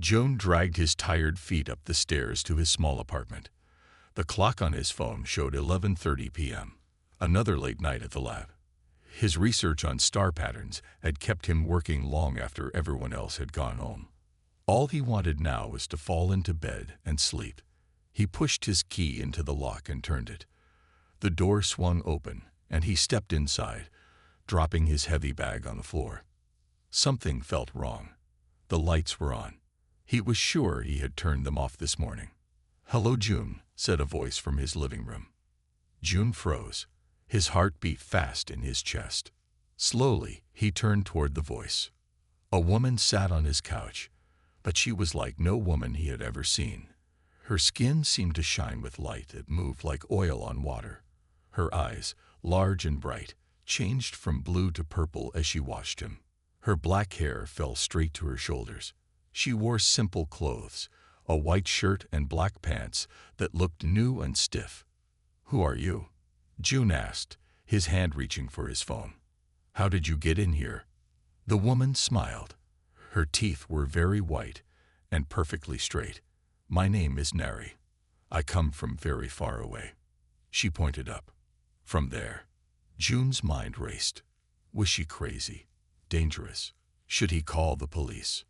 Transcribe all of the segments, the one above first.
Joan dragged his tired feet up the stairs to his small apartment. The clock on his phone showed 11:30 p.m., another late night at the lab. His research on star patterns had kept him working long after everyone else had gone home. All he wanted now was to fall into bed and sleep. He pushed his key into the lock and turned it. The door swung open, and he stepped inside, dropping his heavy bag on the floor. Something felt wrong. The lights were on. He was sure he had turned them off this morning. "Hello, June," said a voice from his living room. June froze. His heart beat fast in his chest. Slowly, he turned toward the voice. A woman sat on his couch, but she was like no woman he had ever seen. Her skin seemed to shine with light that moved like oil on water. Her eyes, large and bright, changed from blue to purple as she watched him. Her black hair fell straight to her shoulders. She wore simple clothes, a white shirt and black pants that looked new and stiff. "Who are you?" June asked, his hand reaching for his phone. "How did you get in here?" The woman smiled. Her teeth were very white and perfectly straight. "My name is Neri. I come from very far away." She pointed up. "From there." June's mind raced. Was she crazy? Dangerous? Should he call the police?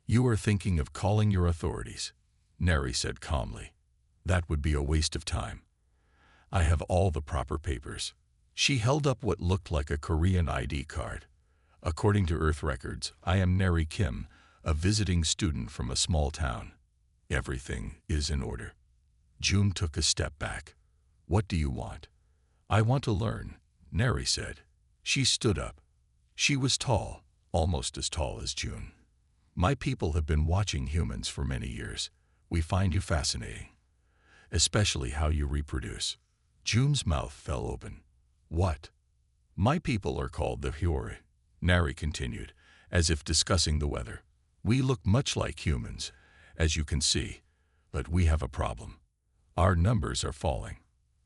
"You are thinking of calling your authorities," Neri said calmly. "That would be a waste of time. I have all the proper papers." She held up what looked like a Korean ID card. "According to Earth records, I am Neri Kim, a visiting student from a small town. Everything is in order." June took a step back. "What do you want?" "I want to learn," Neri said. She stood up. She was tall, almost as tall as June. "My people have been watching humans for many years. We find you fascinating, especially how you reproduce." June's mouth fell open. "What?" "My people are called the HFY," Neri continued, as if discussing the weather. "We look much like humans, as you can see, but we have a problem. Our numbers are falling.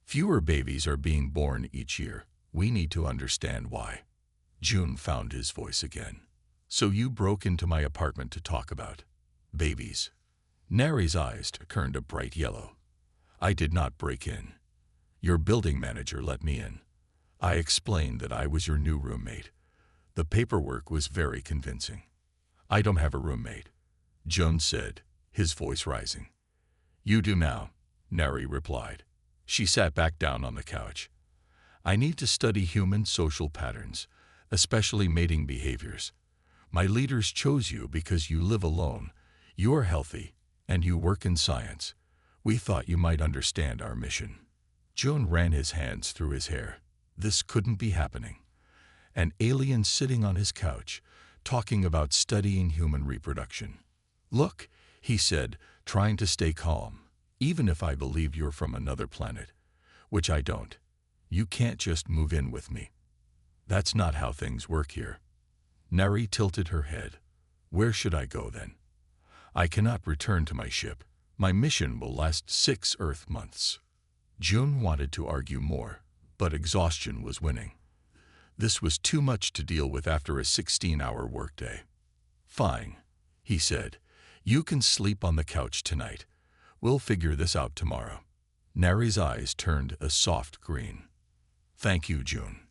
Fewer babies are being born each year. We need to understand why." June found his voice again. "So you broke into my apartment to talk about babies?" Neri's eyes turned a bright yellow. "I did not break in. Your building manager let me in. I explained that I was your new roommate. The paperwork was very convincing." "I don't have a roommate," June said, his voice rising. "You do now," Neri replied. She sat back down on the couch. "I need to study human social patterns, especially mating behaviors. My leaders chose you because you live alone, you are healthy, and you work in science. We thought you might understand our mission." June ran his hands through his hair. This couldn't be happening. An alien sitting on his couch, talking about studying human reproduction. "Look," he said, trying to stay calm, "even if I believe you're from another planet, which I don't, you can't just move in with me. That's not how things work here." Neri tilted her head. "Where should I go then? I cannot return to my ship. My mission will last 6 Earth months." June wanted to argue more, but exhaustion was winning. This was too much to deal with after a 16-hour workday. "Fine," he said. "You can sleep on the couch tonight. We'll figure this out tomorrow." Neri's eyes turned a soft green. "Thank you, June.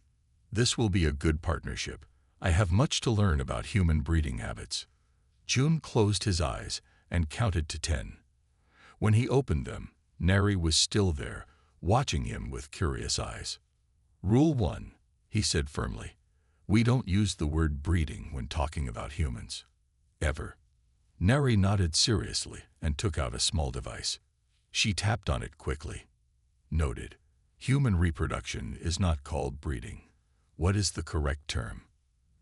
This will be a good partnership. I have much to learn about human breeding habits." June closed his eyes and counted to 10. When he opened them, Neri was still there, watching him with curious eyes. "Rule 1, he said firmly. "We don't use the word breeding when talking about humans. Ever." Neri nodded seriously and took out a small device. She tapped on it quickly. "Noted. Human reproduction is not called breeding. What is the correct term?"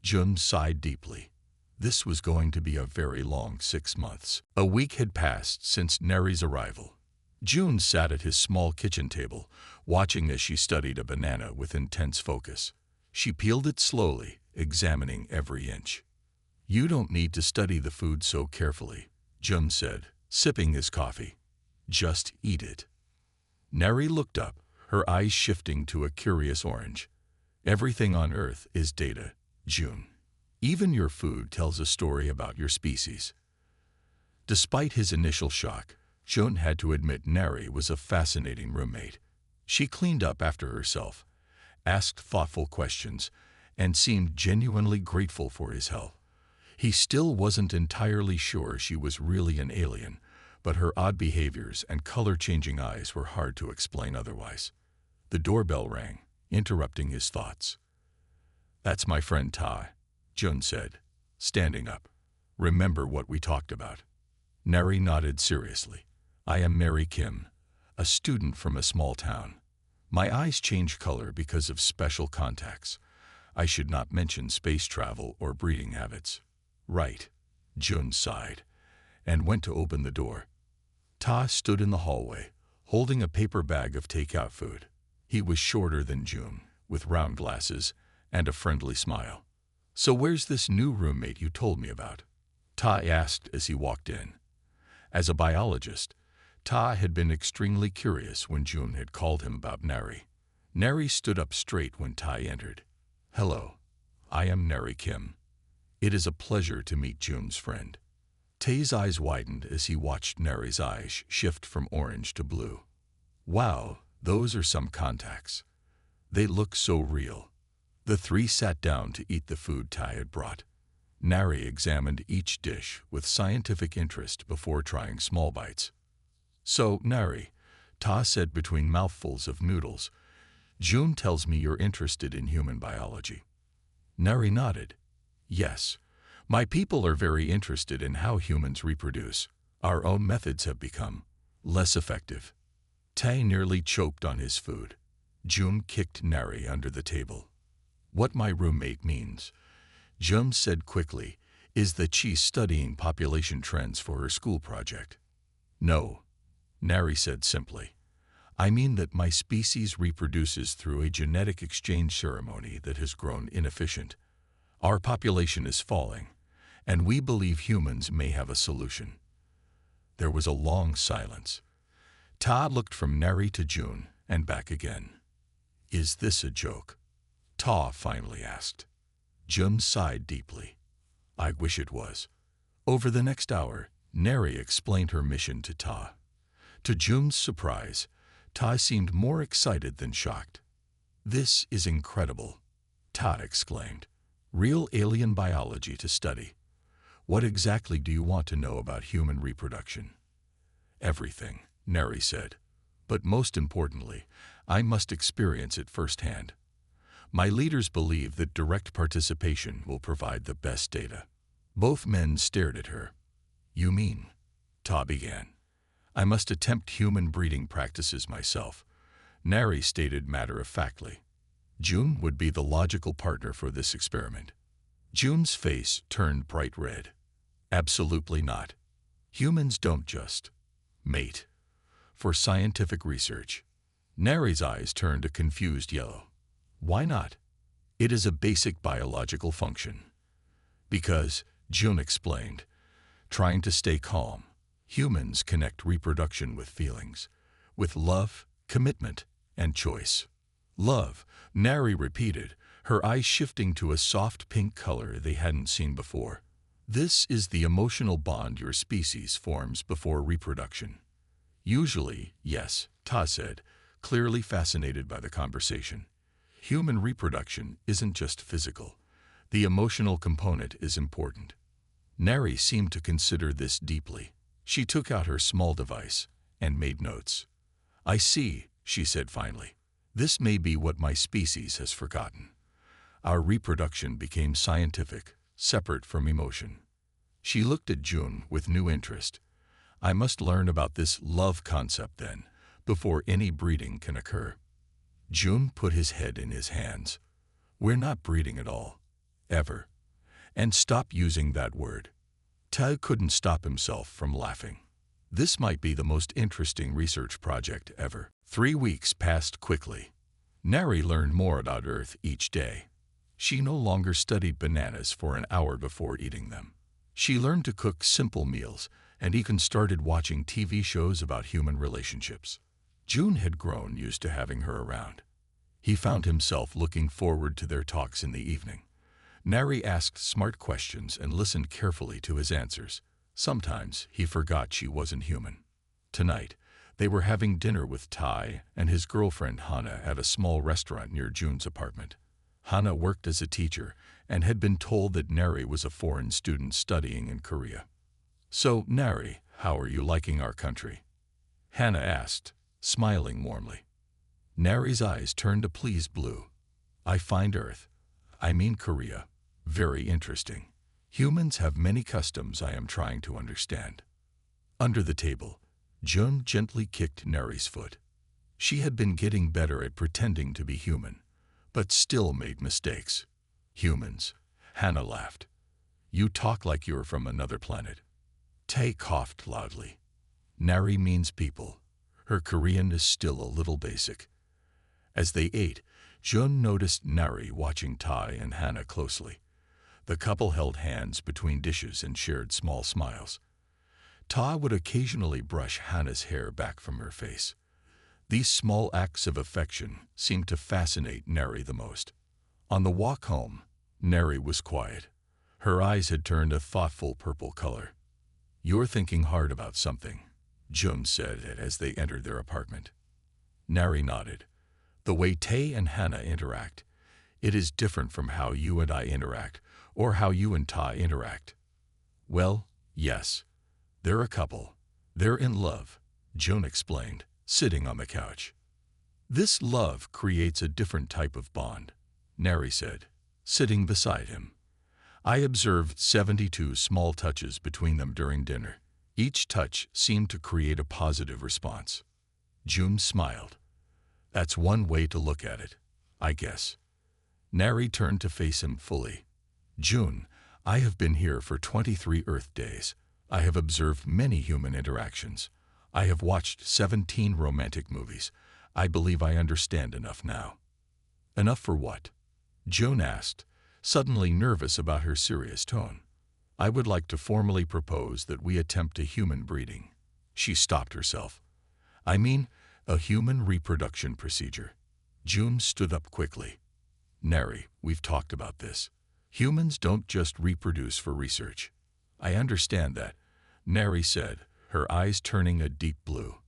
Jun sighed deeply. This was going to be a very long 6 months. A week had passed since Neri's arrival. June sat at his small kitchen table, watching as she studied a banana with intense focus. She peeled it slowly, examining every inch. "You don't need to study the food so carefully," Jun said, sipping his coffee. "Just eat it." Neri looked up, her eyes shifting to a curious orange. "Everything on Earth is data, June. Even your food tells a story about your species." Despite his initial shock, June had to admit Neri was a fascinating roommate. She cleaned up after herself, asked thoughtful questions, and seemed genuinely grateful for his help. He still wasn't entirely sure she was really an alien, but her odd behaviors and color-changing eyes were hard to explain otherwise. The doorbell rang, interrupting his thoughts. "That's my friend Tai," Jun said, standing up. "Remember what we talked about?" Neri nodded seriously. "I am Mary Kim, a student from a small town. My eyes change color because of special contacts. I should not mention space travel or breeding habits." "Right," Jun sighed, and went to open the door. Ta stood in the hallway, holding a paper bag of takeout food. He was shorter than Jun, with round glasses and a friendly smile. "So where's this new roommate you told me about?" Ta asked as he walked in. As a biologist, Ta had been extremely curious when Jun had called him about Neri. Neri stood up straight when Tai entered. "Hello, I am Neri Kim. It is a pleasure to meet Jun's friend." Tae's eyes widened as he watched Neri's eyes shift from orange to blue. "Wow, those are some contacts. They look so real." The three sat down to eat the food Tai had brought. Neri examined each dish with scientific interest before trying small bites. "So, Neri," Ta said between mouthfuls of noodles, "Jun tells me you're interested in human biology." Neri nodded. "Yes, my people are very interested in how humans reproduce. Our own methods have become less effective." Tai nearly choked on his food. Jun kicked Neri under the table. "What my roommate means," Jun said quickly, "is that she's studying population trends for her school project." "No," Neri said simply. "I mean that my species reproduces through a genetic exchange ceremony that has grown inefficient. Our population is falling, and we believe humans may have a solution." There was a long silence. Ta looked from Neri to Jun and back again. "Is this a joke?" Ta finally asked. Jun sighed deeply. "I wish it was." Over the next hour, Neri explained her mission to Ta. To Jun's surprise, Ta seemed more excited than shocked. "This is incredible," Ta exclaimed. "Real alien biology to study. What exactly do you want to know about human reproduction?" "Everything," Neri said. "But most importantly, I must experience it firsthand. My leaders believe that direct participation will provide the best data." Both men stared at her. "You mean?" Ta began. "I must attempt human breeding practices myself," Neri stated matter-of-factly. Jun would be the logical partner for this experiment. Jun's face turned bright red. "Absolutely not. Humans don't just mate for scientific research." Neri's eyes turned a confused yellow. "Why not?" "It is a basic biological function." "Because," Jun explained, trying to stay calm, "humans connect reproduction with feelings, with love, commitment, and choice." "Love," Neri repeated, her eyes shifting to a soft pink color they hadn't seen before. "This is the emotional bond your species forms before reproduction." "Usually, yes," Ta said, clearly fascinated by the conversation. "Human reproduction isn't just physical. The emotional component is important." Neri seemed to consider this deeply. She took out her small device and made notes. "I see," she said finally. "This may be what my species has forgotten. Our reproduction became scientific, separate from emotion." She looked at Jun with new interest. "I must learn about this love concept then, before any breeding can occur." Jun put his head in his hands. "We're not breeding at all. Ever. And stop using that word." Ta couldn't stop himself from laughing. This might be the most interesting research project ever. 3 weeks passed quickly. Neri learned more about Earth each day. She no longer studied bananas for an hour before eating them. She learned to cook simple meals and even started watching TV shows about human relationships. Jun had grown used to having her around. He found himself looking forward to their talks in the evening. Neri asked smart questions and listened carefully to his answers. Sometimes he forgot she wasn't human. Tonight, they were having dinner with Ty and his girlfriend Hannah at a small restaurant near June's apartment. Hannah worked as a teacher and had been told that Neri was a foreign student studying in Korea. "So, Neri, how are you liking our country?" Hannah asked, smiling warmly. Neri's eyes turned a pleased blue. "I find Korea, very interesting. Humans have many customs I am trying to understand." Under the table, June gently kicked Neri's foot. She had been getting better at pretending to be human, but still made mistakes. "Humans," Hannah laughed. "You talk like you're from another planet." Tae coughed loudly. "Neri means people. Her Korean is still a little basic." As they ate, Jun noticed Neri watching Ty and Hannah closely. The couple held hands between dishes and shared small smiles. Ty would occasionally brush Hannah's hair back from her face. These small acts of affection seemed to fascinate Neri the most. On the walk home, Neri was quiet. Her eyes had turned a thoughtful purple color. "You're thinking hard about something," Jun said as they entered their apartment. Neri nodded. "The way Tae and Hannah interact, it is different from how you and I interact, or how you and Ty interact." "Well, yes. They're a couple. They're in love," Jun explained, sitting on the couch. "This love creates a different type of bond," Neri said, sitting beside him. "I observed 72 small touches between them during dinner. Each touch seemed to create a positive response." Jun smiled. "That's one way to look at it, I guess." Neri turned to face him fully. "Jun, I have been here for 23 Earth days. I have observed many human interactions. I have watched 17 romantic movies. I believe I understand enough now." "Enough for what?" Jun asked, suddenly nervous about her serious tone. "I would like to formally propose that we attempt a human breeding." She stopped herself. "I mean, a human reproduction procedure." Jun stood up quickly. "Neri, we've talked about this. Humans don't just reproduce for research." "I understand that," Neri said, her eyes turning a deep blue.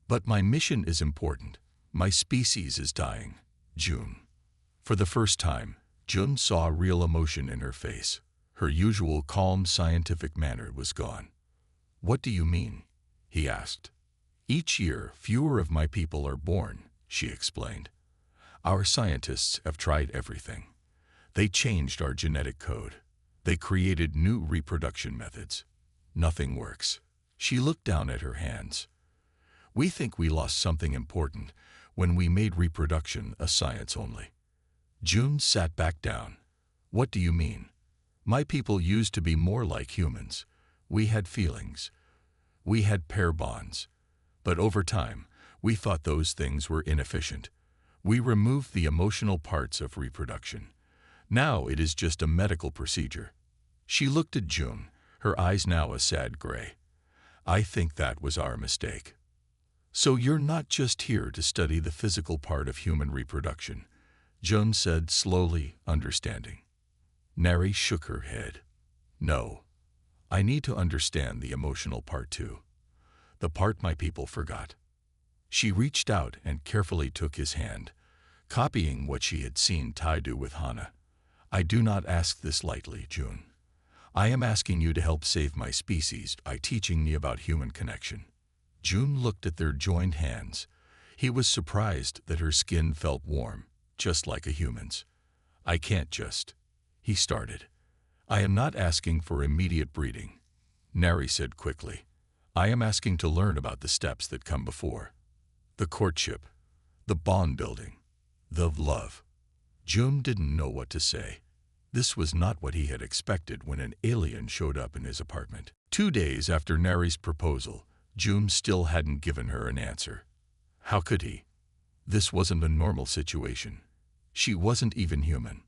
"But my mission is important. My species is dying." Jun. For the first time, Jun saw real emotion in her face. Her usual calm scientific manner was gone. "What do you mean?" he asked. "Each year, fewer of my people are born," she explained. "Our scientists have tried everything. They changed our genetic code. They created new reproduction methods. Nothing works." She looked down at her hands. "We think we lost something important when we made reproduction a science only." Jun sat back down. "What do you mean?" "My people used to be more like humans. We had feelings. We had pair bonds. But over time, we thought those things were inefficient. We removed the emotional parts of reproduction. Now it is just a medical procedure." She looked at Jun, her eyes now a sad gray. "I think that was our mistake." "So you're not just here to study the physical part of human reproduction," Jun said slowly, understanding. Neri shook her head. "No. I need to understand the emotional part too. The part my people forgot." She reached out and carefully took his hand, copying what she had seen Ty do with Hannah. "I do not ask this lightly, Jun. I am asking you to help save my species by teaching me about human connection." Jun looked at their joined hands. He was surprised that her skin felt warm, just like a human's. "I can't just," he started. "I am not asking for immediate breeding," Neri said quickly. "I am asking to learn about the steps that come before. The courtship, the bond building, the love." Jun didn't know what to say. This was not what he had expected when an alien showed up in his apartment. 2 days after Neri's proposal, Jun still hadn't given her an answer. How could he? This wasn't a normal situation. She wasn't even human.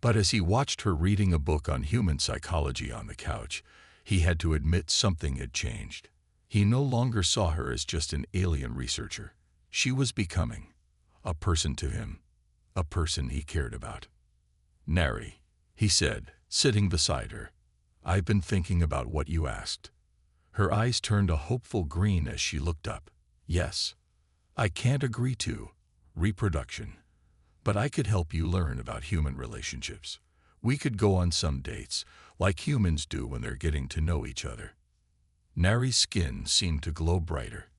But as he watched her reading a book on human psychology on the couch, he had to admit something had changed. He no longer saw her as just an alien researcher. She was becoming a person to him, a person he cared about. "Neri," he said, sitting beside her, "I've been thinking about what you asked. Her eyes turned a hopeful green as she looked up. Yes, I can't agree to reproduction, but I could help you learn about human relationships. We could go on some dates, like humans do when they're getting to know each other. Nari's skin seemed to glow brighter.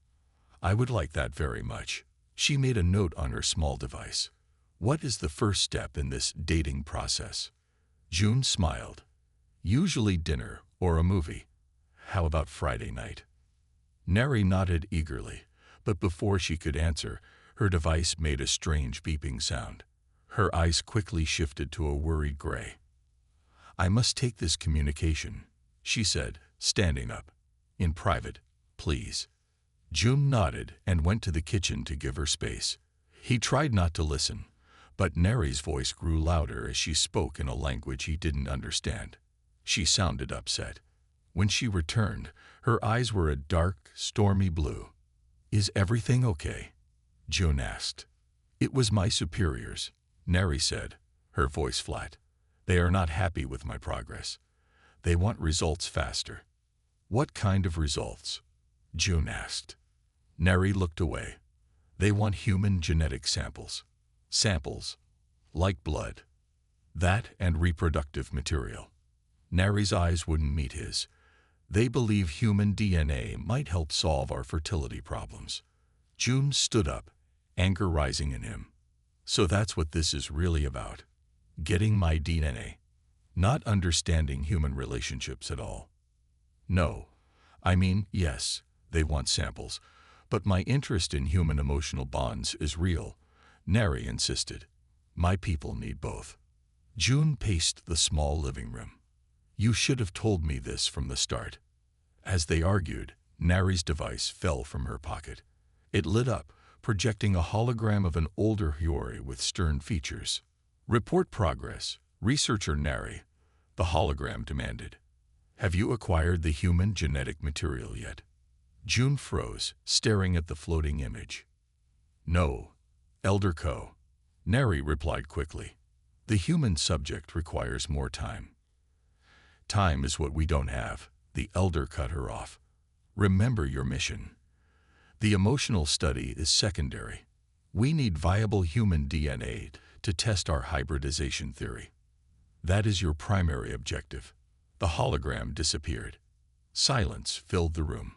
I would like that very much. She made a note on her small device. What is the first step in this dating process? June smiled. Usually dinner or a movie. How about Friday night? Neri nodded eagerly, but before she could answer, her device made a strange beeping sound. Her eyes quickly shifted to a worried gray. I must take this communication, she said, standing up. In private, please. June nodded and went to the kitchen to give her space. He tried not to listen, but Neri's voice grew louder as she spoke in a language he didn't understand. She sounded upset. When she returned, her eyes were a dark, stormy blue. Is everything okay? June asked. It was my superiors, Neri said, her voice flat. They are not happy with my progress. They want results faster. What kind of results? June asked. Neri looked away. They want human genetic samples. Samples, like blood. That and reproductive material. Neri's eyes wouldn't meet his. They believe human DNA might help solve our fertility problems. June stood up, anger rising in him. So that's what this is really about. Getting my DNA. Not understanding human relationships at all. No. I mean, yes, they want samples, but my interest in human emotional bonds is real, Neri insisted. My people need both. June paced the small living room. You should have told me this from the start. As they argued, Neri's device fell from her pocket. It lit up, projecting a hologram of an older Hyory with stern features. Report progress, researcher Neri, the hologram demanded. Have you acquired the human genetic material yet? June froze, staring at the floating image. No, Elder Co. Neri replied quickly. The human subject requires more time. Time is what we don't have, the Elder cut her off. Remember your mission. The emotional study is secondary. We need viable human DNA to test our hybridization theory. That is your primary objective. The hologram disappeared. Silence filled the room.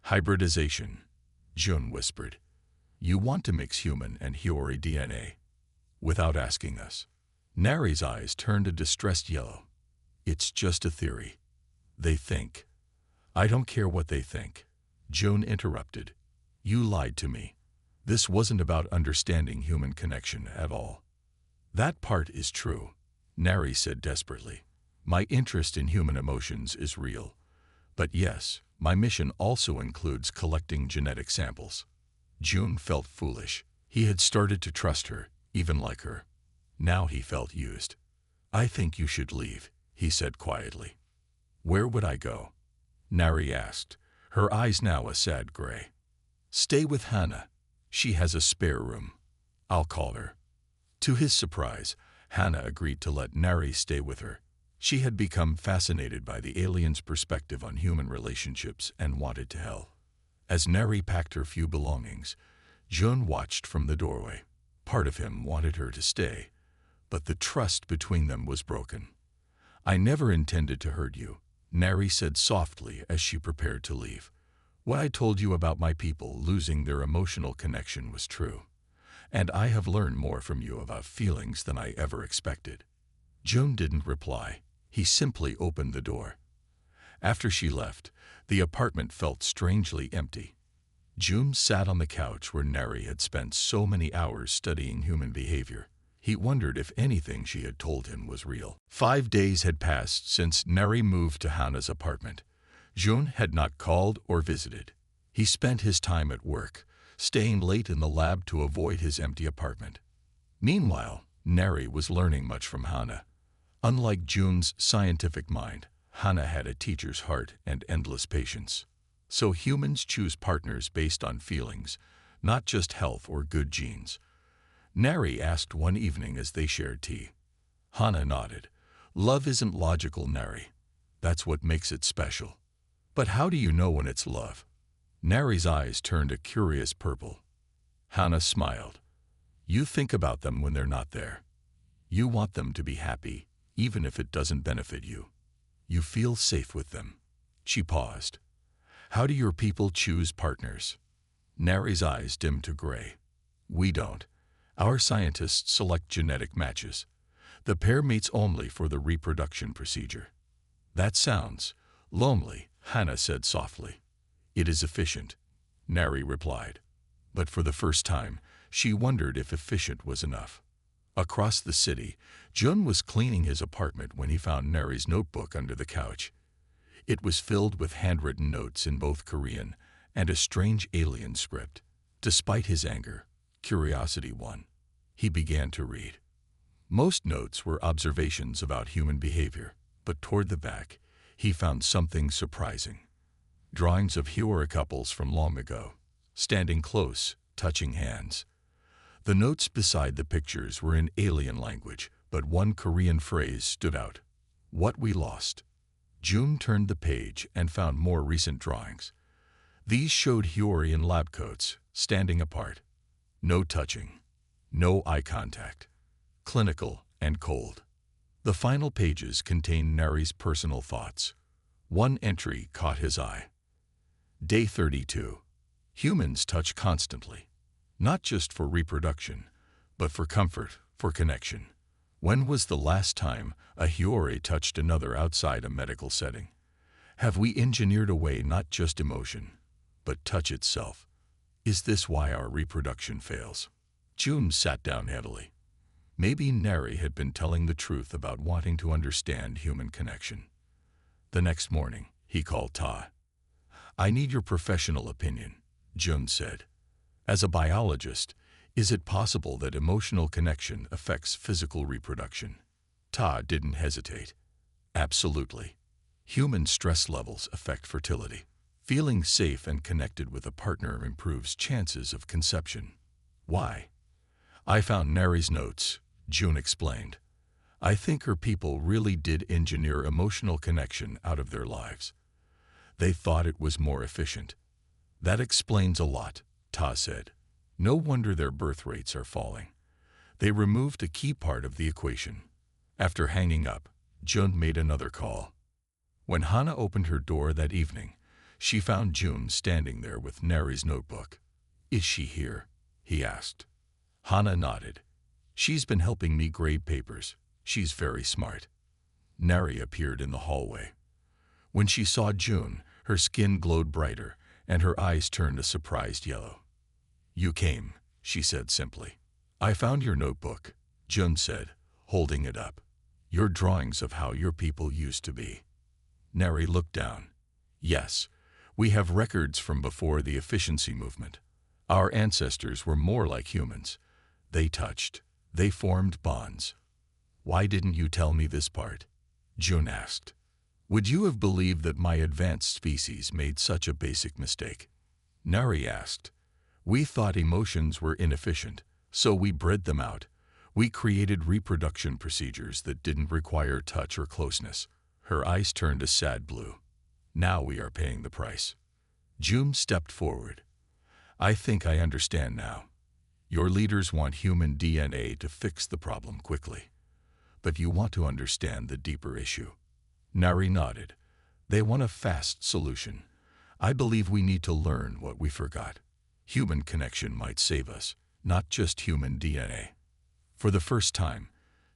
Hybridization, June whispered. You want to mix human and Hyory DNA without asking us. Neri's eyes turned a distressed yellow. It's just a theory. They think. I don't care what they think. June interrupted. You lied to me. This wasn't about understanding human connection at all. That part is true, Neri said desperately. My interest in human emotions is real. But yes, my mission also includes collecting genetic samples. June felt foolish. He had started to trust her, even like her. Now he felt used. I think you should leave, he said quietly. Where would I go? Neri asked, her eyes now a sad gray. Stay with Hannah. She has a spare room. I'll call her. To his surprise, Hannah agreed to let Neri stay with her. She had become fascinated by the alien's perspective on human relationships and wanted to help. As Neri packed her few belongings, June watched from the doorway. Part of him wanted her to stay, but the trust between them was broken. I never intended to hurt you, Neri said softly as she prepared to leave. What I told you about my people losing their emotional connection was true, and I have learned more from you about feelings than I ever expected. June didn't reply. He simply opened the door. After she left, the apartment felt strangely empty. June sat on the couch where Neri had spent so many hours studying human behavior. He wondered if anything she had told him was real. 5 days had passed since Neri moved to Hannah's apartment. June had not called or visited. He spent his time at work, staying late in the lab to avoid his empty apartment. Meanwhile, Neri was learning much from Hannah. Unlike June's scientific mind, Hannah had a teacher's heart and endless patience. So humans choose partners based on feelings, not just health or good genes. Neri asked one evening as they shared tea. Hannah nodded. Love isn't logical, Neri. That's what makes it special. But how do you know when it's love? Nari's eyes turned a curious purple. Hannah smiled. You think about them when they're not there. You want them to be happy, even if it doesn't benefit you. You feel safe with them. She paused. How do your people choose partners? Nari's eyes dimmed to gray. We don't. Our scientists select genetic matches. The pair meets only for the reproduction procedure. That sounds lonely, Hannah said softly. It is efficient, Nari replied. But for the first time, she wondered if efficient was enough. Across the city, Jun was cleaning his apartment when he found Nari's notebook under the couch. It was filled with handwritten notes in both Korean and a strange alien script. Despite his anger, curiosity won. He began to read. Most notes were observations about human behavior, but toward the back, he found something surprising. Drawings of Hyora couples from long ago, standing close, touching hands. The notes beside the pictures were in alien language, but one Korean phrase stood out. What we lost. Jun turned the page and found more recent drawings. These showed Hyori in lab coats, standing apart. No touching. No eye contact. Clinical and cold. The final pages contained Nari's personal thoughts. One entry caught his eye. Day 32. Humans touch constantly. Not just for reproduction, but for comfort, for connection. When was the last time a Hyori touched another outside a medical setting? Have we engineered away not just emotion, but touch itself? Is this why our reproduction fails? Jun sat down heavily. Maybe Nari had been telling the truth about wanting to understand human connection. The next morning, he called Ta. I need your professional opinion, Jun said. As a biologist, is it possible that emotional connection affects physical reproduction? Ta didn't hesitate. Absolutely. Human stress levels affect fertility. Feeling safe and connected with a partner improves chances of conception. Why? I found Nari's notes, Jun explained. I think her people really did engineer emotional connection out of their lives. They thought it was more efficient. That explains a lot, Ta said. No wonder their birth rates are falling. They removed a key part of the equation. After hanging up, Jun made another call. When Hannah opened her door that evening, she found Jun standing there with Nari's notebook. Is she here? He asked. Hannah nodded. She's been helping me grade papers. She's very smart. Nari appeared in the hallway. When she saw Jun, her skin glowed brighter, and her eyes turned a surprised yellow. You came, she said simply. I found your notebook, Jun said, holding it up. Your drawings of how your people used to be. Nari looked down. Yes, we have records from before the efficiency movement. Our ancestors were more like humans. They touched. They formed bonds. Why didn't you tell me this part? Jun asked. Would you have believed that my advanced species made such a basic mistake? Nari asked. We thought emotions were inefficient, so we bred them out. We created reproduction procedures that didn't require touch or closeness. Her eyes turned a sad blue. Now we are paying the price. Jun stepped forward. I think I understand now. Your leaders want human DNA to fix the problem quickly. But you want to understand the deeper issue. Nari nodded. They want a fast solution. I believe we need to learn what we forgot. Human connection might save us, not just human DNA. For the first time,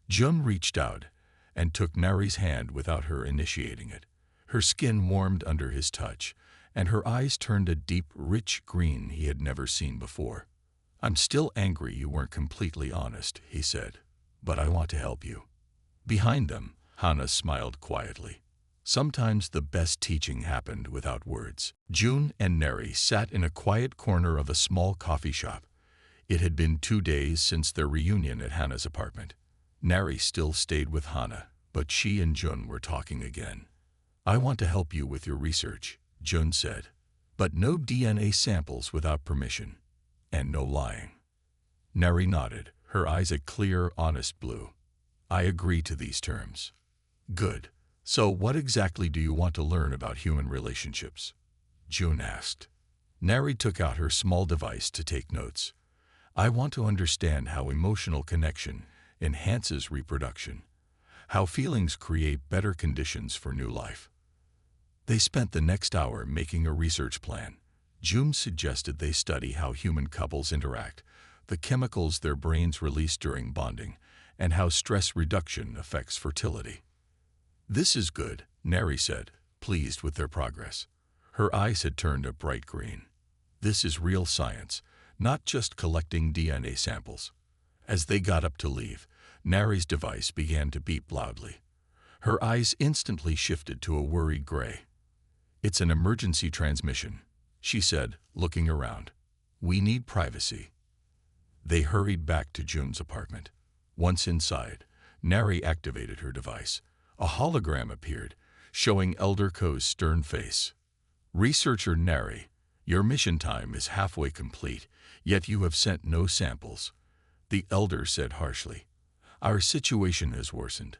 Jun reached out and took Nari's hand without her initiating it. Her skin warmed under his touch, and her eyes turned a deep, rich green he had never seen before. I'm still angry you weren't completely honest, he said, but I want to help you. Behind them, Hannah smiled quietly. Sometimes the best teaching happened without words. Jun and Nari sat in a quiet corner of a small coffee shop. It had been 2 days since their reunion at Hannah's apartment. Nari still stayed with Hannah, but she and Jun were talking again. I want to help you with your research, Jun said, but no DNA samples without permission, and no lying. Nari nodded, her eyes a clear, honest blue. I agree to these terms. Good. So what exactly do you want to learn about human relationships? June asked. Neri took out her small device to take notes. I want to understand how emotional connection enhances reproduction, how feelings create better conditions for new life. They spent the next hour making a research plan. June suggested they study how human couples interact, the chemicals their brains release during bonding, and how stress reduction affects fertility. This is good, Neri said, pleased with their progress. Her eyes had turned a bright green. This is real science, not just collecting DNA samples. As they got up to leave, Neri's device began to beep loudly. Her eyes instantly shifted to a worried gray. It's an emergency transmission, she said, looking around. We need privacy. They hurried back to June's apartment. Once inside, Neri activated her device. A hologram appeared, showing Elder Ko's stern face. Researcher Neri, your mission time is halfway complete, yet you have sent no samples. The Elder said harshly. Our situation has worsened.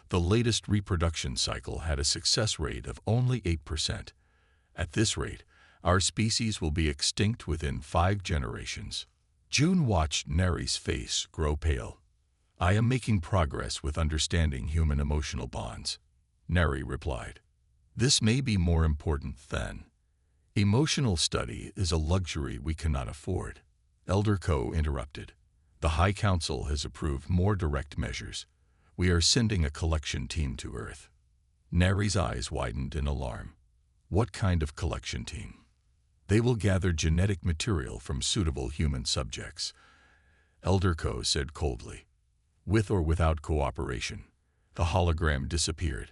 The latest reproduction cycle had a success rate of only 8%. At this rate, our species will be extinct within 5 generations. June watched Neri's face grow pale. I am making progress with understanding human emotional bonds, Neri replied. This may be more important than. Emotional study is a luxury we cannot afford. Elder Ko interrupted. The High Council has approved more direct measures. We are sending a collection team to Earth. Neri's eyes widened in alarm. What kind of collection team? They will gather genetic material from suitable human subjects, Elder Ko said coldly. With or without cooperation. The hologram disappeared.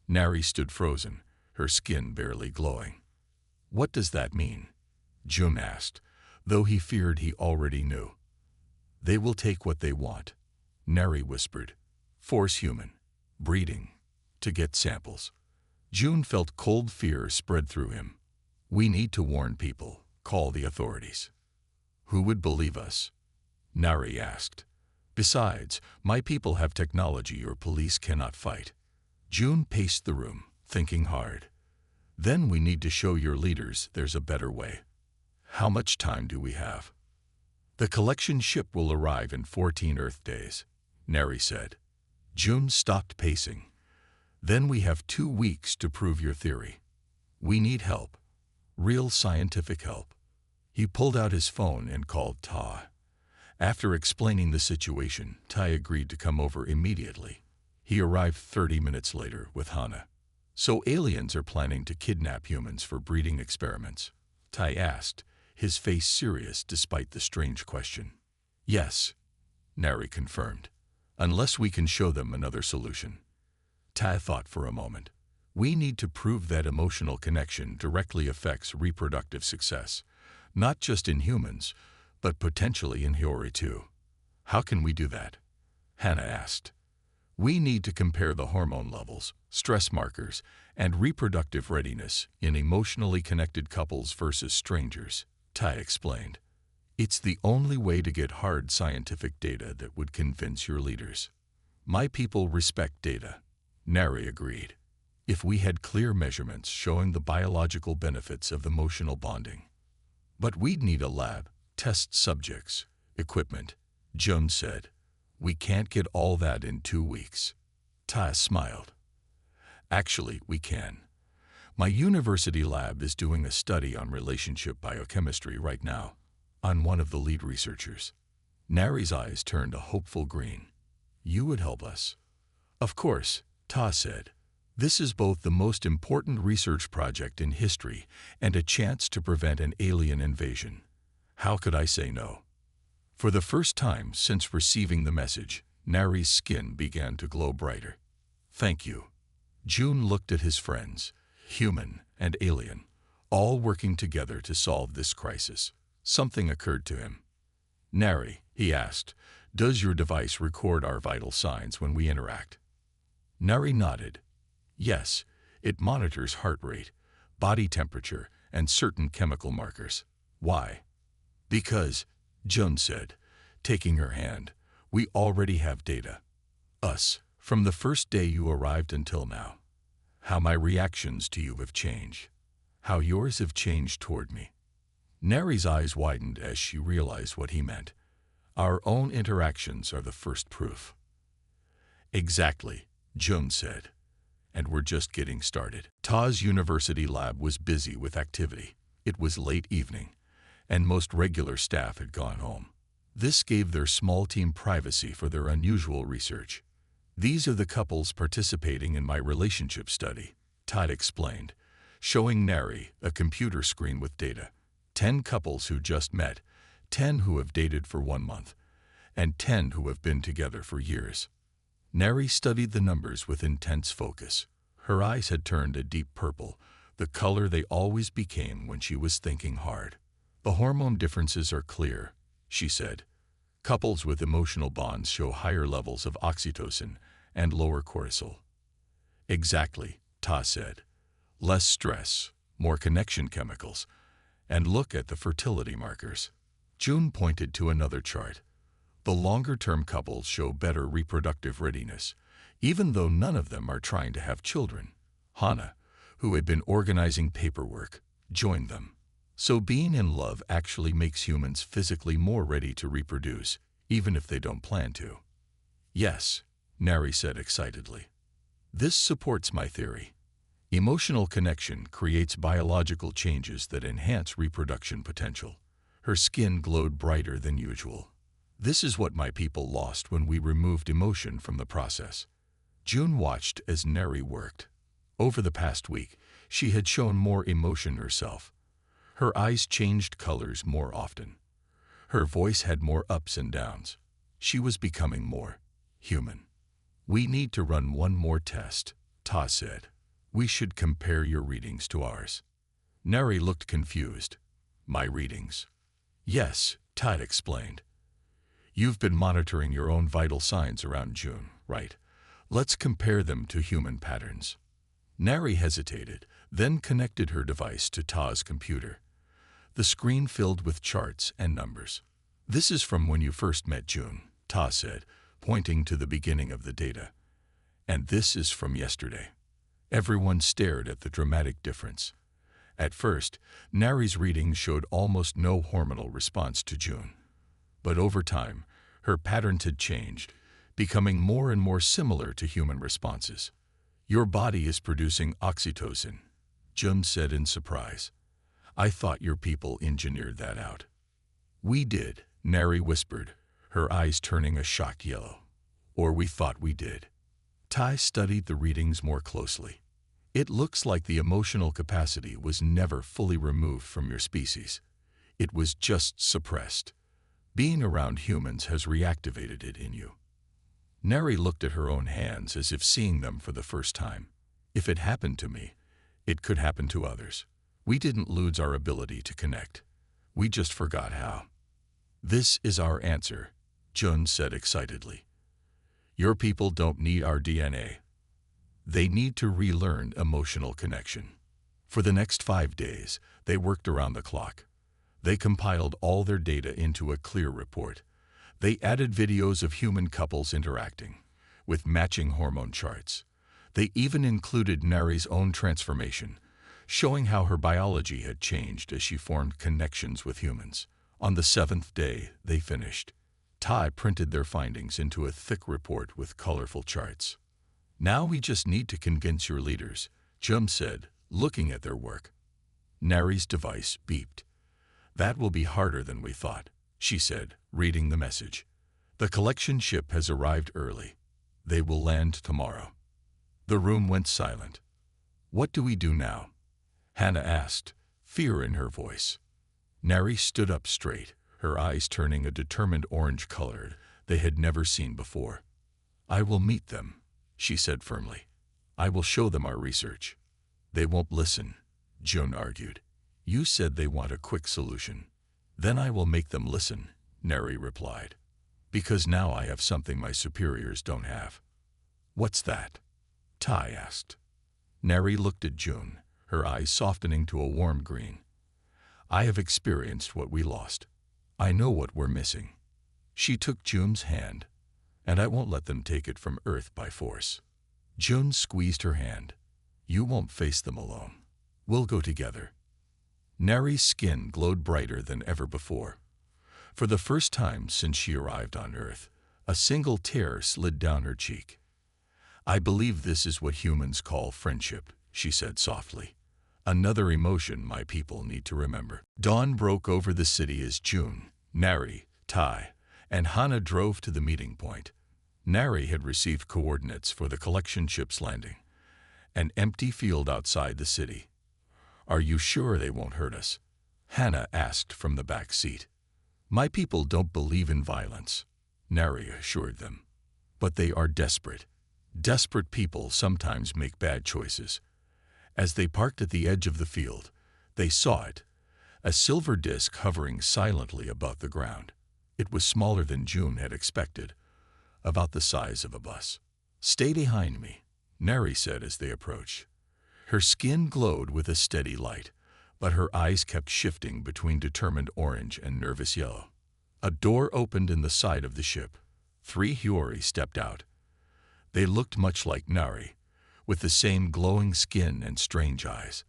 Neri stood frozen, her skin barely glowing. What does that mean? June asked, though he feared he already knew. They will take what they want, Neri whispered. Force human, breeding, to get samples. June felt cold fear spread through him. We need to warn people, call the authorities. Who would believe us? Neri asked. Besides, my people have technology your police cannot fight. June paced the room, thinking hard. Then we need to show your leaders there's a better way. How much time do we have? The collection ship will arrive in 14 Earth days, Neri said. June stopped pacing. Then we have 2 weeks to prove your theory. We need help. Real scientific help. He pulled out his phone and called Ta. After explaining the situation, Tai agreed to come over immediately. He arrived 30 minutes later with Hana. So aliens are planning to kidnap humans for breeding experiments? Tai asked, his face serious despite the strange question. Yes, Neri confirmed, unless we can show them another solution. Tai thought for a moment. We need to prove that emotional connection directly affects reproductive success, not just in humans, but potentially in Hori too. How can we do that? Hannah asked. We need to compare the hormone levels, stress markers, and reproductive readiness in emotionally connected couples versus strangers, Tai explained. It's the only way to get hard scientific data that would convince your leaders. My people respect data, Neri agreed. If we had clear measurements showing the biological benefits of emotional bonding. But we'd need a lab, test subjects, equipment, June said. We can't get all that in 2 weeks. Tai smiled. Actually, we can. My university lab is doing a study on relationship biochemistry right now, on one of the lead researchers. Neri's eyes turned a hopeful green. You would help us. Of course, Ta said. This is both the most important research project in history and a chance to prevent an alien invasion. How could I say no? For the first time since receiving the message, Neri's skin began to glow brighter. Thank you. June looked at his friends, human and alien, all working together to solve this crisis. Something occurred to him. Neri, he asked, does your device record our vital signs when we interact? Neri nodded. Yes, it monitors heart rate, body temperature, and certain chemical markers. Why? Because, June said, taking her hand, we already have data. Us, from the first day you arrived until now. how my reactions to you have changed, how yours have changed toward me. Neri's eyes widened as she realized what he meant. Our own interactions are the first proof. Exactly, Jun said. And we're just getting started. Ta's university lab was busy with activity. It was late evening, and most regular staff had gone home. This gave their small team privacy for their unusual research. These are the couples participating in my relationship study, Todd explained, showing Neri a computer screen with data. 10 couples who just met, 10 who have dated for 1 month, and 10 who have been together for years. Neri studied the numbers with intense focus. Her eyes had turned a deep purple, the color they always became when she was thinking hard. The hormone differences are clear, she said. Couples with emotional bonds show higher levels of oxytocin and lower cortisol. Exactly, Ta said. Less stress, more connection chemicals, and look at the fertility markers. June pointed to another chart. The longer-term couples show better reproductive readiness, even though none of them are trying to have children. Hannah, who had been organizing paperwork, joined them. So being in love actually makes humans physically more ready to reproduce, even if they don't plan to. Yes, Neri said excitedly. This supports my theory. Emotional connection creates biological changes that enhance reproduction potential. Her skin glowed brighter than usual. This is what my people lost when we removed emotion from the process. June watched as Neri worked. Over the past week, she had shown more emotion herself. Her eyes changed colors more often. Her voice had more ups and downs. She was becoming more human. We need to run one more test, Ta said. We should compare your readings to ours. Neri looked confused. My readings? Yes, Ta explained. You've been monitoring your own vital signs around June, right? Let's compare them to human patterns. Neri hesitated, then connected her device to Ta's computer. The screen filled with charts and numbers. This is from when you first met June, Ta said, pointing to the beginning of the data. And this is from yesterday. Everyone stared at the dramatic difference. At first, Neri's readings showed almost no hormonal response to June. But over time, her patterns had changed, becoming more and more similar to human responses. Your body is producing oxytocin, June said in surprise. I thought your people engineered that out. We did, Neri whispered, her eyes turning a shocked yellow. Or we thought we did. Tai studied the readings more closely. It looks like the emotional capacity was never fully removed from your species. It was just suppressed. Being around humans has reactivated it in you. Neri looked at her own hands as if seeing them for the first time. If it happened to me, it could happen to others. We didn't lose our ability to connect. We just forgot how. This is our answer, Jun said excitedly. Your people don't need our DNA. They need to relearn emotional connection. For the next 5 days, they worked around the clock. They compiled all their data into a clear report. They added videos of human couples interacting, with matching hormone charts. They even included Neri's own transformation, showing how her biology had changed as she formed connections with humans. On the 7th day, they finished. Tai printed their findings into a thick report with colorful charts. Now we just need to convince your leaders, Jum said, looking at their work. Neri's device beeped. That will be harder than we thought, she said, reading the message. The collection ship has arrived early. They will land tomorrow. The room went silent. What do we do now? Hannah asked, fear in her voice. Neri stood up straight, her eyes turning a determined orange color they had never seen before. I will meet them, she said firmly. I will show them our research. They won't listen, Joan argued. You said they want a quick solution. Then I will make them listen, Neri replied. Because now I have something my superiors don't have. What's that? Tai asked. Neri looked at June, her eyes softening to a warm green. I have experienced what we lost. I know what we're missing. She took June's hand, and I won't let them take it from Earth by force. June squeezed her hand. You won't face them alone. We'll go together. Nari's skin glowed brighter than ever before. For the first time since she arrived on Earth, a single tear slid down her cheek. I believe this is what humans call friendship, she said softly. Another emotion my people need to remember. Dawn broke over the city as June, Nari, Tai, and Hana drove to the meeting point. Nari had received coordinates for the collection ship's landing, an empty field outside the city. Are you sure they won't hurt us? Hana asked from the back seat. My people don't believe in violence, Nari assured them. But they are desperate. Desperate people sometimes make bad choices. As they parked at the edge of the field, they saw it, a silver disc hovering silently above the ground. It was smaller than June had expected, about the size of a bus. Stay behind me, Nari said as they approached. Her skin glowed with a steady light, but her eyes kept shifting between determined orange and nervous yellow. A door opened in the side of the ship. 3 Hiyori stepped out. They looked much like Nari, with the same glowing skin and strange eyes.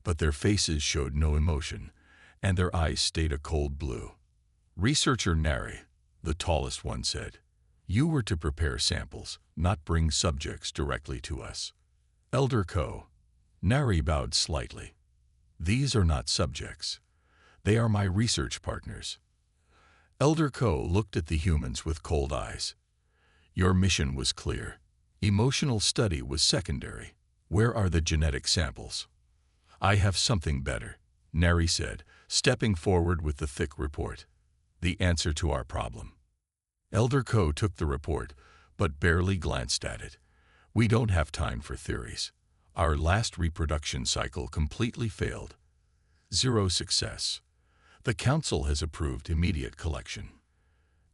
But their faces showed no emotion, and their eyes stayed a cold blue. Researcher Nari, the tallest one, said, you were to prepare samples, not bring subjects directly to us. Elder Ko. Nari bowed slightly. These are not subjects. They are my research partners. Elder Ko looked at the humans with cold eyes. Your mission was clear. Emotional study was secondary. Where are the genetic samples? I have something better, Nari said, stepping forward with the thick report. The answer to our problem. Elder Ko took the report, but barely glanced at it. We don't have time for theories. Our last reproduction cycle completely failed. 0 success. The council has approved immediate collection.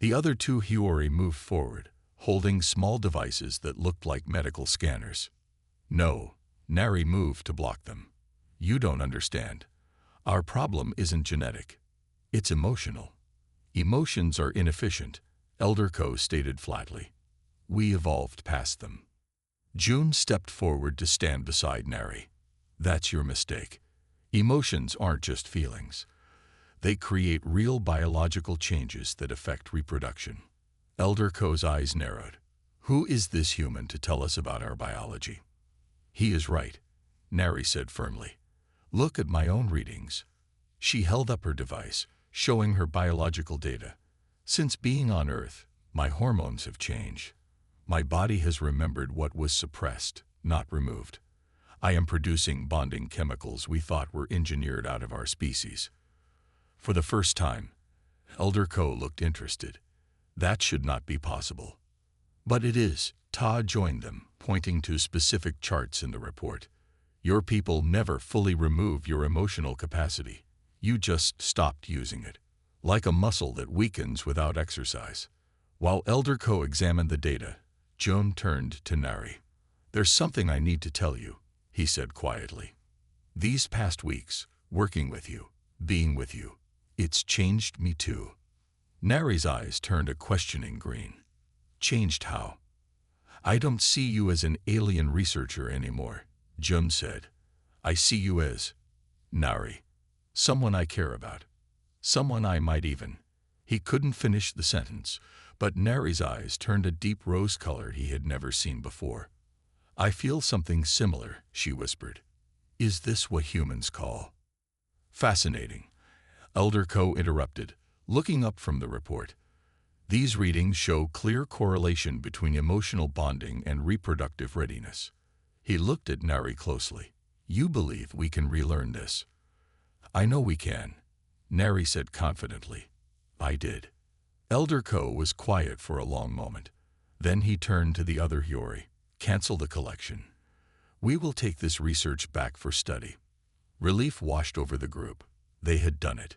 The other 2 Hiyori moved forward, holding small devices that looked like medical scanners. No, Nari moved to block them. You don't understand. Our problem isn't genetic. It's emotional. Emotions are inefficient, Elder Ko stated flatly. We evolved past them. June stepped forward to stand beside Nari. That's your mistake. Emotions aren't just feelings. They create real biological changes that affect reproduction. Elder Ko's eyes narrowed. Who is this human to tell us about our biology? He is right, Nari said firmly. Look at my own readings. She held up her device, showing her biological data. Since being on Earth, my hormones have changed. My body has remembered what was suppressed, not removed. I am producing bonding chemicals we thought were engineered out of our species. For the first time, Elder Ko looked interested. That should not be possible. But it is. Ta joined them, pointing to specific charts in the report. Your people never fully remove your emotional capacity. You just stopped using it, like a muscle that weakens without exercise. While Elder Ko examined the data, June turned to Nari. There's something I need to tell you, he said quietly. These past weeks, working with you, being with you, it's changed me too. Nari's eyes turned a questioning green. Changed how? I don't see you as an alien researcher anymore, June said. I see you as Nari, someone I care about, someone I might even. He couldn't finish the sentence, but Nari's eyes turned a deep rose color he had never seen before. I feel something similar, she whispered. Is this what humans call? Fascinating, Elder Ko interrupted, looking up from the report. These readings show clear correlation between emotional bonding and reproductive readiness. He looked at Nari closely. You believe we can relearn this? I know we can, Nari said confidently. I did. Elder Ko was quiet for a long moment. Then he turned to the other Hiyori. Cancel the collection. We will take this research back for study. Relief washed over the group. They had done it.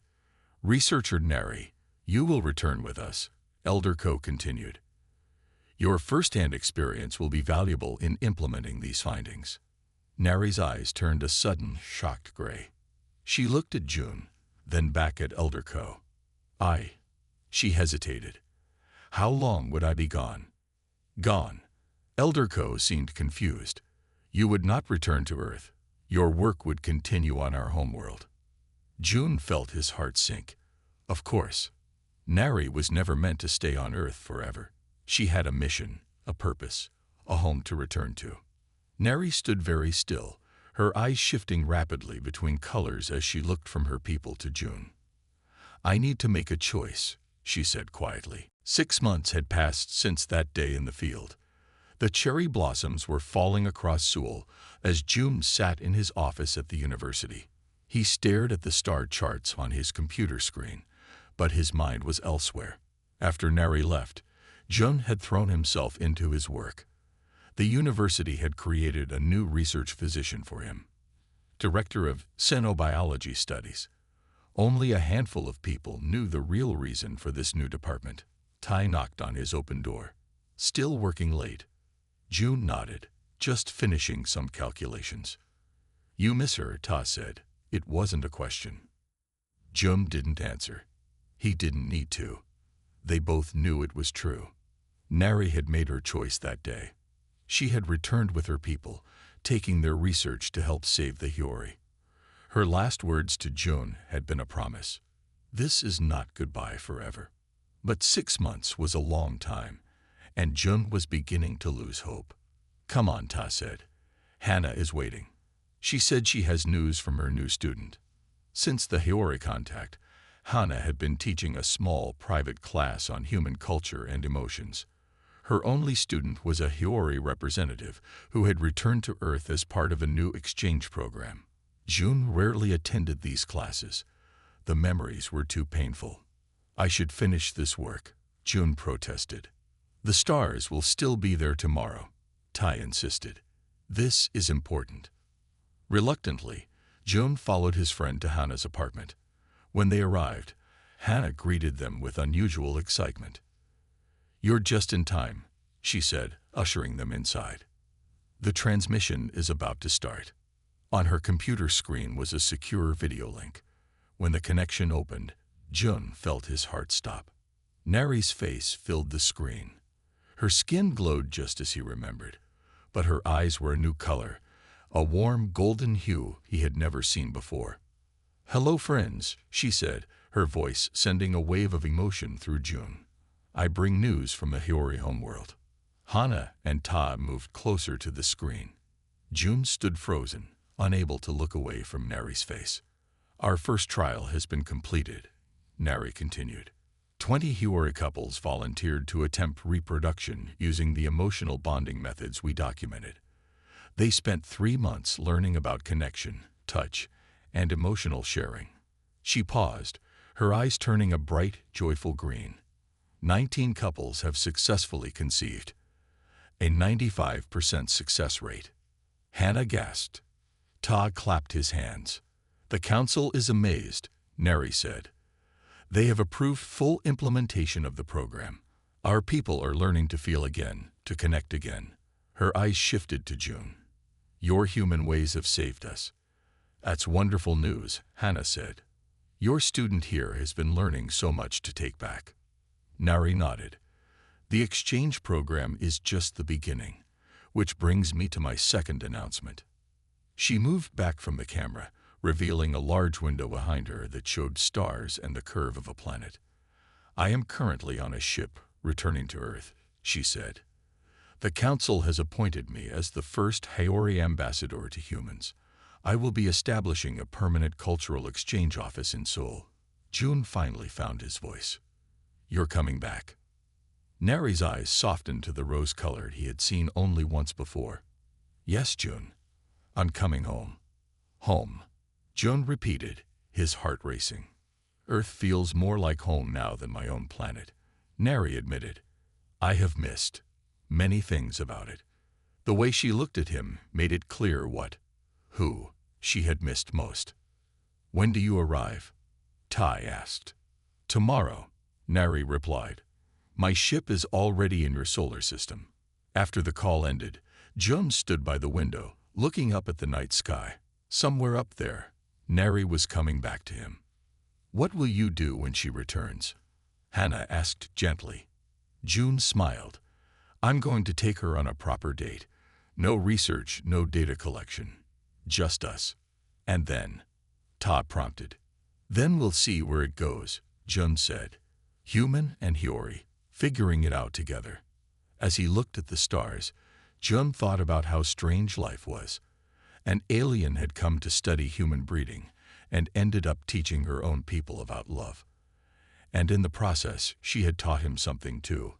Researcher Nari, you will return with us, Elder Ko continued. Your first-hand experience will be valuable in implementing these findings. Nari's eyes turned a sudden, shocked gray. She looked at June, then back at Elder Ko. She hesitated. How long would I be gone? Gone. Elder Ko seemed confused. You would not return to Earth. Your work would continue on our homeworld. June felt his heart sink. Of course. Nari was never meant to stay on Earth forever. She had a mission, a purpose, a home to return to. Nari stood very still, her eyes shifting rapidly between colors as she looked from her people to June. I need to make a choice, she said quietly. 6 months had passed since that day in the field. The cherry blossoms were falling across Seoul as June sat in his office at the university. He stared at the star charts on his computer screen, but his mind was elsewhere. After Nari left, June had thrown himself into his work. The university had created a new research position for him, director of xenobiology studies. Only a handful of people knew the real reason for this new department. Tai knocked on his open door. Still working late. June nodded, just finishing some calculations. You miss her, Ta said. It wasn't a question. June didn't answer. He didn't need to. They both knew it was true. Nari had made her choice that day. She had returned with her people, taking their research to help save the Hyori. Her last words to June had been a promise. This is not goodbye forever. But 6 months was a long time, and June was beginning to lose hope. Come on, Ta said. Hannah is waiting. She said she has news from her new student. Since the Hyori contact, Hannah had been teaching a small private class on human culture and emotions. Her only student was a Hyori representative who had returned to Earth as part of a new exchange program. June rarely attended these classes. The memories were too painful. I should finish this work, June protested. The stars will still be there tomorrow, Tai insisted. This is important. Reluctantly, June followed his friend to Hannah's apartment. When they arrived, Hannah greeted them with unusual excitement. You're just in time, she said, ushering them inside. The transmission is about to start. On her computer screen was a secure video link. When the connection opened, June felt his heart stop. Nari's face filled the screen. Her skin glowed just as he remembered, but her eyes were a new color, a warm golden hue he had never seen before. Hello, friends, she said, her voice sending a wave of emotion through June. I bring news from the Hyori homeworld. Hannah and Ta moved closer to the screen. June stood frozen, unable to look away from Nari's face. Our first trial has been completed, Nari continued. 20 Hyori couples volunteered to attempt reproduction using the emotional bonding methods we documented. They spent 3 months learning about connection, touch, and emotional sharing. She paused, her eyes turning a bright, joyful green. 19 couples have successfully conceived. A 95% success rate. Hannah gasped. Ta clapped his hands. The council is amazed, Nari said. They have approved full implementation of the program. Our people are learning to feel again, to connect again. Her eyes shifted to June. Your human ways have saved us. That's wonderful news, Hannah said. Your student here has been learning so much to take back. Nari nodded. The exchange program is just the beginning, which brings me to my second announcement. She moved back from the camera, revealing a large window behind her that showed stars and the curve of a planet. I am currently on a ship returning to Earth, she said. The council has appointed me as the first Hyori ambassador to humans. I will be establishing a permanent cultural exchange office in Seoul. June finally found his voice. You're coming back. Nari's eyes softened to the rose-colored he had seen only once before. Yes, June. I'm coming home. Home. June repeated, his heart racing. Earth feels more like home now than my own planet, Nari admitted. I have missed many things about it. The way she looked at him made it clear who she had missed most. When do you arrive? Tai asked. Tomorrow, Nari replied. My ship is already in your solar system. After the call ended, June stood by the window, looking up at the night sky. Somewhere up there, Nari was coming back to him. What will you do when she returns? Hannah asked gently. June smiled. I'm going to take her on a proper date. No research, no data collection. Just us. And then, Todd prompted. Then we'll see where it goes, Jun said. Human and Hiyori, figuring it out together. As he looked at the stars, Jun thought about how strange life was. An alien had come to study human breeding and ended up teaching her own people about love. And in the process, she had taught him something too.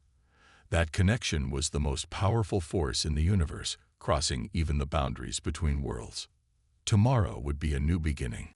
That connection was the most powerful force in the universe, crossing even the boundaries between worlds. Tomorrow would be a new beginning.